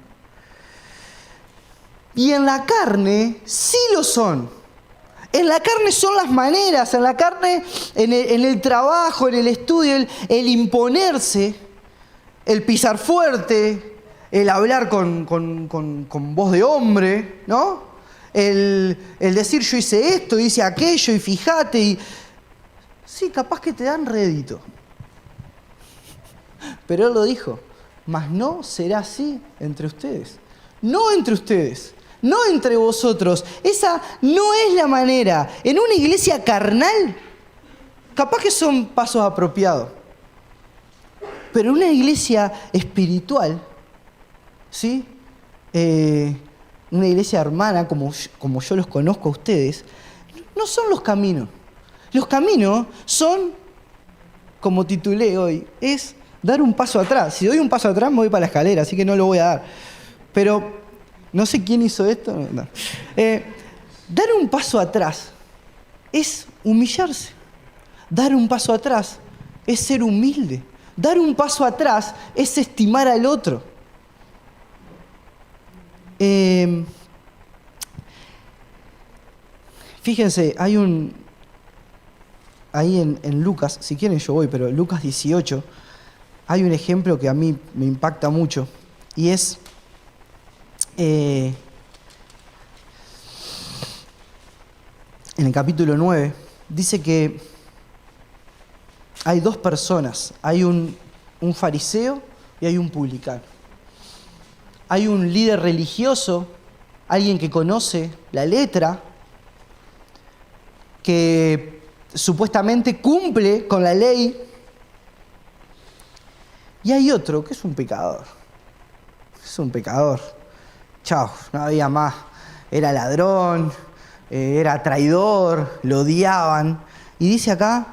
S1: Y en la carne sí lo son. En la carne son las maneras, en la carne, en el trabajo, en el estudio, el imponerse, el pisar fuerte, el hablar con voz de hombre, ¿no? El decir yo hice esto, hice aquello y fíjate. Y sí, capaz que te dan rédito. Pero Él lo dijo, mas no será así entre ustedes. No entre ustedes. no entre vosotros. Esa no es la manera. En una iglesia carnal, capaz que son pasos apropiados. Pero en una iglesia espiritual, ¿sí? Una iglesia hermana, como yo los conozco a ustedes, no son los caminos. Los caminos son, como titulé hoy, es dar un paso atrás. Si doy un paso atrás me voy para la escalera, así que no lo voy a dar. Pero no sé quién hizo esto. No. Dar un paso atrás es humillarse. Dar un paso atrás es ser humilde. Dar un paso atrás es estimar al otro. Fíjense, hay ahí en Lucas, si quieren yo voy, pero Lucas 18, hay un ejemplo que a mí me impacta mucho, y es en el capítulo 9, dice que hay dos personas, hay un fariseo y hay un publicano. Hay un líder religioso, alguien que conoce la letra, que supuestamente cumple con la ley, y hay otro que es un pecador. Es un pecador. Chao, no había más. Era ladrón, era traidor, lo odiaban. Y dice acá,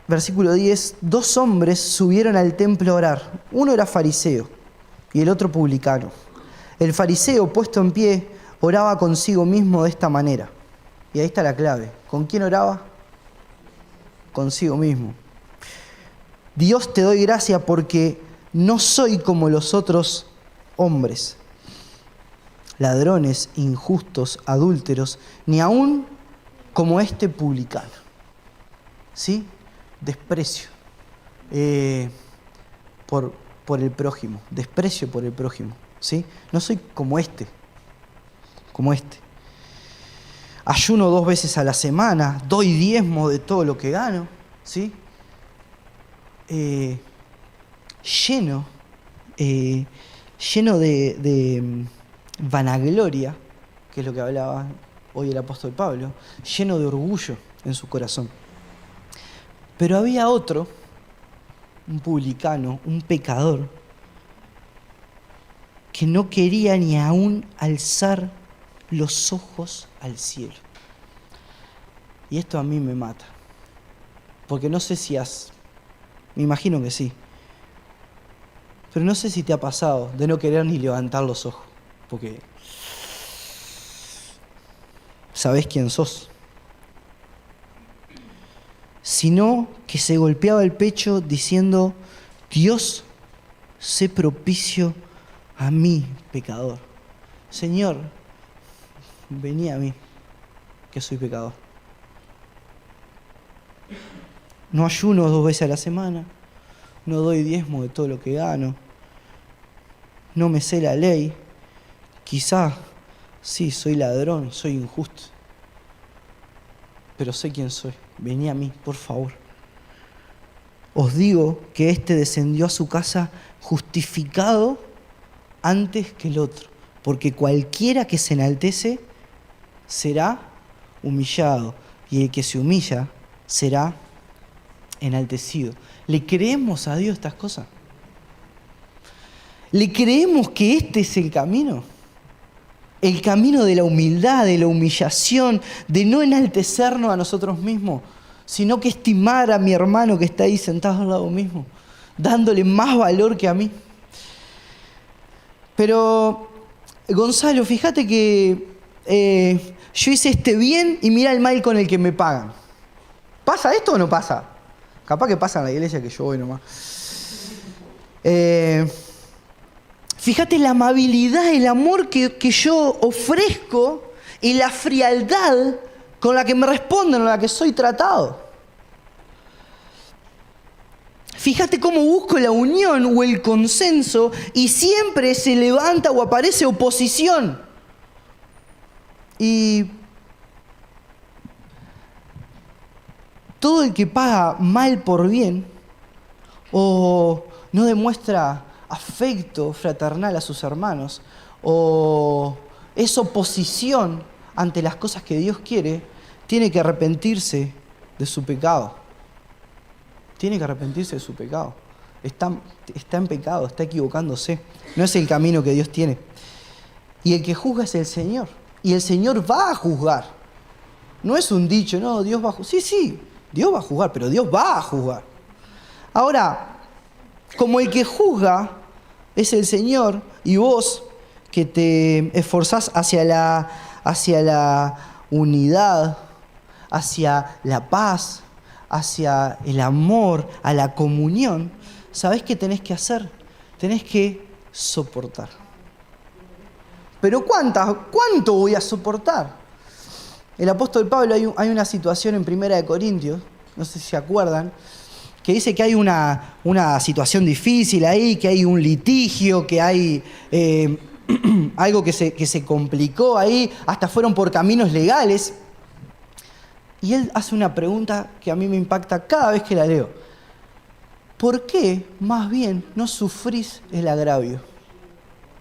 S1: versículo 10, 2 hombres subieron al templo a orar. Uno era fariseo y el otro publicano. El fariseo, puesto en pie, oraba consigo mismo de esta manera. Y ahí está la clave. ¿Con quién oraba? Consigo mismo. Dios, te doy gracias porque no soy como los otros hombres, ladrones, injustos, adúlteros, ni aún como este publicano. ¿Sí? Desprecio por el prójimo, desprecio por el prójimo. ¿Sí? No soy como este. Ayuno 2 veces a la semana, doy diezmo de todo lo que gano, ¿sí? Lleno de vanagloria, que es lo que hablaba hoy el apóstol Pablo, lleno de orgullo en su corazón. Pero había otro, un publicano, un pecador, que no quería ni aún alzar los ojos al cielo. Y esto a mí me mata. Porque no sé si me imagino que sí. Pero no sé si te ha pasado de no querer ni levantar los ojos. Porque sabés quién sos. Sino que se golpeaba el pecho diciendo: Dios, sé propicio a mí, pecador. Señor, vení a mí, que soy pecador. No ayuno 2 veces a la semana, no doy diezmo de todo lo que gano, no me sé la ley, quizá sí, soy ladrón, soy injusto, pero sé quién soy. Vení a mí, por favor. Os digo que éste descendió a su casa justificado antes que el otro, porque cualquiera que se enaltece será humillado, y el que se humilla será enaltecido. ¿Le creemos a Dios estas cosas? ¿Le creemos que este es el camino? El camino de la humildad, de la humillación, de no enaltecernos a nosotros mismos, sino que estimar a mi hermano que está ahí sentado al lado mismo, dándole más valor que a mí. Pero, Gonzalo, fíjate que yo hice este bien y mira el mal con el que me pagan. ¿Pasa esto o no pasa? Capaz que pasa en la iglesia que yo voy nomás. Fíjate la amabilidad, el amor que yo ofrezco y la frialdad con la que me responden, con la que soy tratado. Fíjate cómo busco la unión o el consenso y siempre se levanta o aparece oposición. Y todo el que paga mal por bien o no demuestra afecto fraternal a sus hermanos o es oposición ante las cosas que Dios quiere, tiene que arrepentirse de su pecado. Tiene que arrepentirse de su pecado. Está en pecado, está equivocándose. No es el camino que Dios tiene. Y el que juzga es el Señor. Y el Señor va a juzgar. No es un dicho, no, Dios va a juzgar. Sí, Dios va a juzgar, pero Dios va a juzgar. Ahora, como el que juzga es el Señor, y vos que te esforzás hacia la unidad, hacia la paz, hacia el amor, a la comunión, ¿sabés qué tenés que hacer? Tenés que soportar. ¿Pero cuánto voy a soportar? El apóstol Pablo, hay una situación en 1 Corintios, no sé si se acuerdan, que dice que hay una situación difícil ahí, que hay un litigio, que hay algo que se complicó ahí, hasta fueron por caminos legales. Y él hace una pregunta que a mí me impacta cada vez que la leo. ¿Por qué más bien no sufrís el agravio?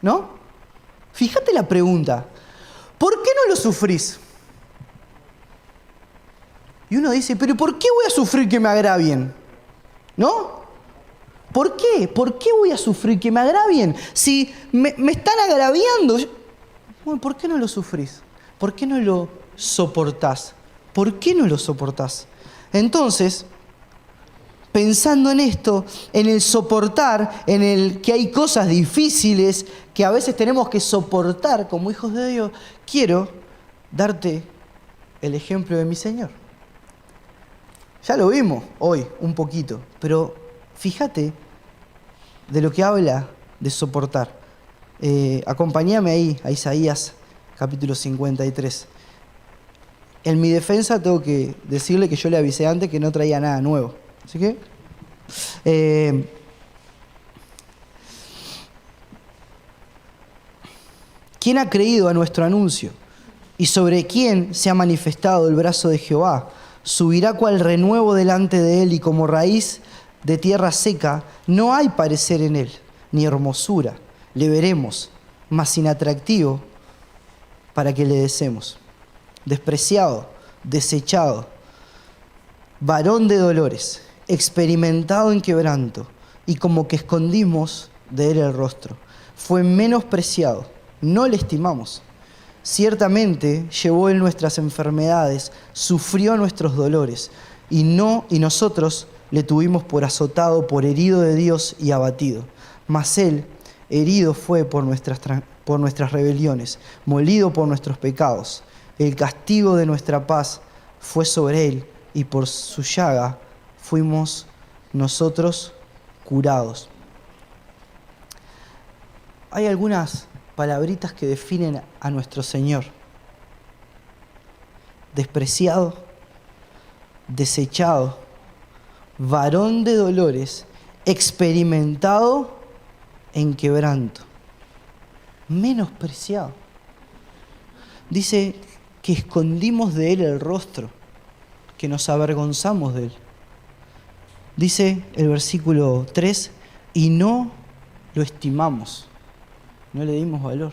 S1: ¿No? Fíjate la pregunta. ¿Por qué no lo sufrís? Y uno dice, ¿pero por qué voy a sufrir que me agravien? ¿No? ¿Por qué? ¿Por qué voy a sufrir que me agravien? Si me están agraviando, bueno, ¿por qué no lo sufrís? ¿Por qué no lo soportás? ¿Por qué no lo soportás? Entonces, pensando en esto, en el soportar, en el que hay cosas difíciles que a veces tenemos que soportar como hijos de Dios, quiero darte el ejemplo de mi Señor. Ya lo vimos hoy un poquito, pero fíjate de lo que habla de soportar. Acompáñame ahí a Isaías capítulo 53. En mi defensa tengo que decirle que yo le avisé antes que no traía nada nuevo. Así que... ¿quién ha creído a nuestro anuncio? ¿Y sobre quién se ha manifestado el brazo de Jehová? Subirá cual renuevo delante de él, y como raíz de tierra seca, no hay parecer en él, ni hermosura. Le veremos, mas sin atractivo para que le deseemos. Despreciado, desechado, varón de dolores, experimentado en quebranto, y como que escondimos de él el rostro. Fue menospreciado, no le estimamos. Ciertamente llevó él nuestras enfermedades, sufrió nuestros dolores, y nosotros le tuvimos por azotado, por herido de Dios y abatido. Mas él herido fue por nuestras rebeliones, molido por nuestros pecados. El castigo de nuestra paz fue sobre él, y por su llaga fuimos nosotros curados. Hay algunas palabritas que definen a nuestro Señor. Despreciado, desechado, varón de dolores, experimentado en quebranto, menospreciado. Dice que escondimos de él el rostro, que nos avergonzamos de él. Dice el versículo 3, y no lo estimamos, no le dimos valor.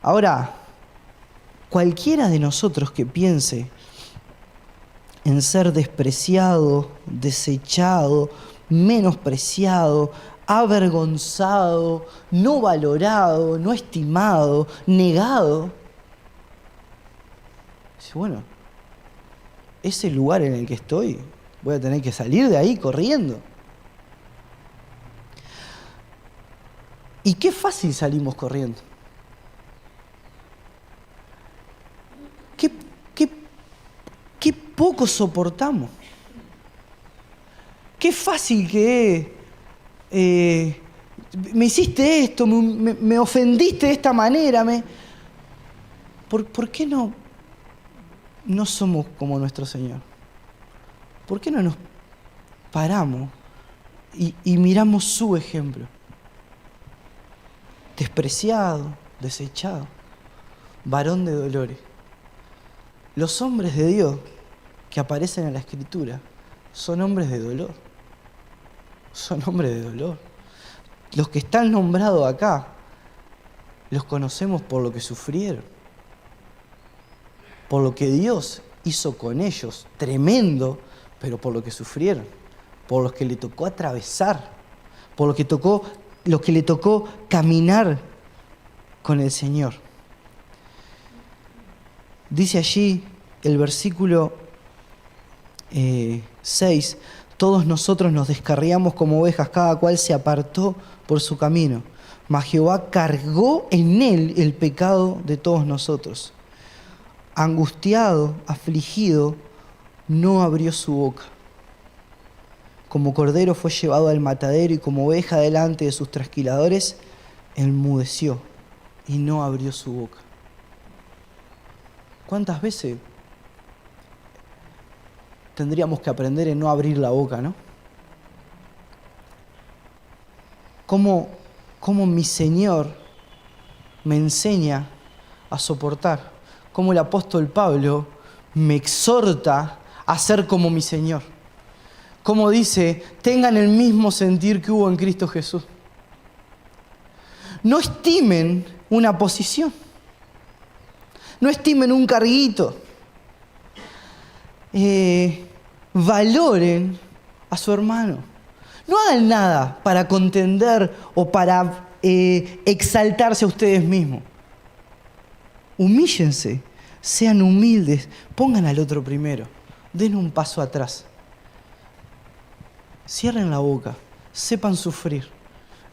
S1: Ahora, cualquiera de nosotros que piense en ser despreciado, desechado, menospreciado, avergonzado, no valorado, no estimado, negado, dice, bueno, ese lugar en el que estoy, voy a tener que salir de ahí corriendo. Y qué fácil salimos corriendo. Qué poco soportamos. Qué fácil que es. Me hiciste esto, me ofendiste de esta manera. ¿Por qué no somos como nuestro Señor? ¿Por qué no nos paramos y miramos su ejemplo? Despreciado, desechado, varón de dolores. Los hombres de Dios que aparecen en la Escritura son hombres de dolor. son hombres de dolor. Los que están nombrados acá, los conocemos por lo que sufrieron, por lo que Dios hizo con ellos, tremendo, pero por lo que sufrieron, por los que le tocó atravesar, por lo que le tocó caminar con el Señor. Dice allí el versículo 6, todos nosotros nos descarriamos como ovejas, cada cual se apartó por su camino, mas Jehová cargó en él el pecado de todos nosotros. Angustiado, afligido, no abrió su boca. Como cordero fue llevado al matadero y como oveja delante de sus trasquiladores, enmudeció y no abrió su boca. ¿Cuántas veces tendríamos que aprender en no abrir la boca, no? ¿Cómo mi Señor me enseña a soportar? Cómo el apóstol Pablo me exhorta a ser como mi Señor. Como dice, tengan el mismo sentir que hubo en Cristo Jesús. No estimen una posición. No estimen un carguito. Valoren a su hermano. No hagan nada para contender o para exaltarse a ustedes mismos. Humíllense, sean humildes, pongan al otro primero, den un paso atrás. Cierren la boca, sepan sufrir.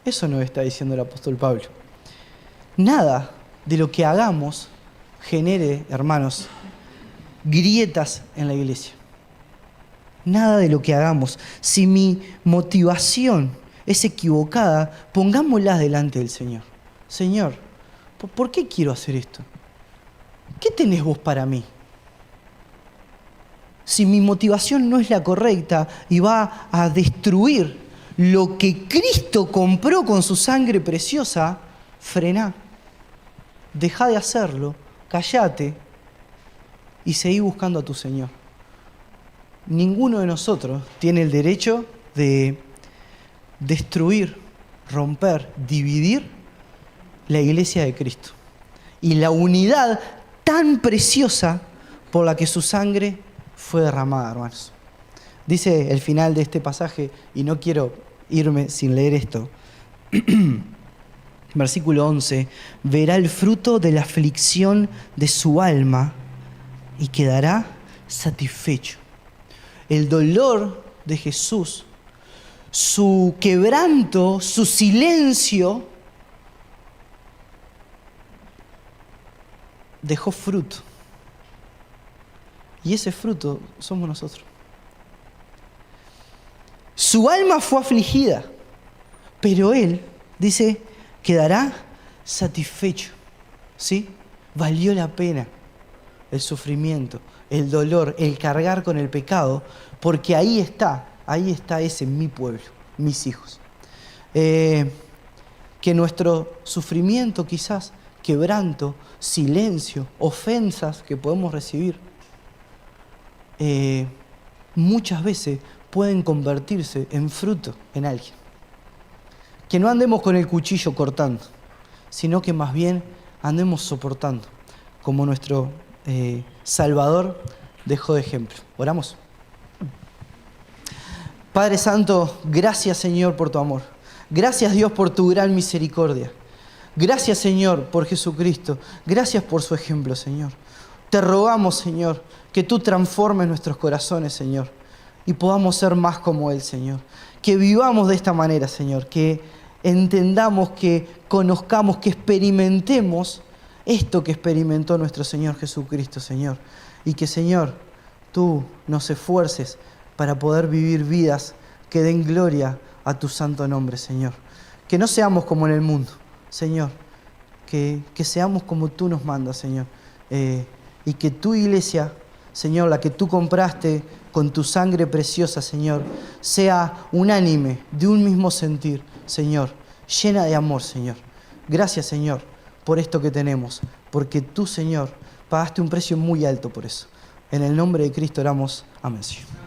S1: Eso nos está diciendo el apóstol Pablo. Nada de lo que hagamos genere, hermanos, grietas en la iglesia. Nada de lo que hagamos. Si mi motivación es equivocada, pongámosla delante del Señor. Señor, ¿por qué quiero hacer esto? ¿Qué tenés vos para mí? Si mi motivación no es la correcta y va a destruir lo que Cristo compró con su sangre preciosa, frená. Dejá de hacerlo, callate y seguí buscando a tu Señor. Ninguno de nosotros tiene el derecho de destruir, romper, dividir la iglesia de Cristo y la unidad tan preciosa por la que su sangre fue derramada, hermanos. Dice el final de este pasaje, y no quiero irme sin leer esto. Versículo 11, verá el fruto de la aflicción de su alma y quedará satisfecho. El dolor de Jesús, su quebranto, su silencio, dejó fruto. Y ese fruto somos nosotros. Su alma fue afligida, pero Él, dice, quedará satisfecho. ¿Sí? Valió la pena el sufrimiento, el dolor, el cargar con el pecado, porque ahí está ese mi pueblo, mis hijos. Que nuestro sufrimiento quizás, quebranto, silencio, ofensas que podemos recibir, muchas veces pueden convertirse en fruto en alguien. Que no andemos con el cuchillo cortando, sino que más bien andemos soportando, como nuestro Salvador dejó de ejemplo. ¿Oramos? Padre Santo, gracias Señor por tu amor. Gracias Dios por tu gran misericordia. Gracias Señor por Jesucristo. Gracias por su ejemplo, Señor. Te rogamos, Señor, que tú transformes nuestros corazones, Señor, y podamos ser más como Él, Señor. Que vivamos de esta manera, Señor, que entendamos, que conozcamos, que experimentemos esto que experimentó nuestro Señor Jesucristo, Señor. Y que, Señor, tú nos esfuerces para poder vivir vidas que den gloria a tu santo nombre, Señor. Que no seamos como en el mundo, Señor. Que seamos como tú nos mandas, Señor. Y que tu iglesia, Señor, la que tú compraste con tu sangre preciosa, Señor, sea unánime, de un mismo sentir, Señor, llena de amor, Señor. Gracias, Señor, por esto que tenemos, porque tú, Señor, pagaste un precio muy alto por eso. En el nombre de Cristo oramos. Amén, Señor.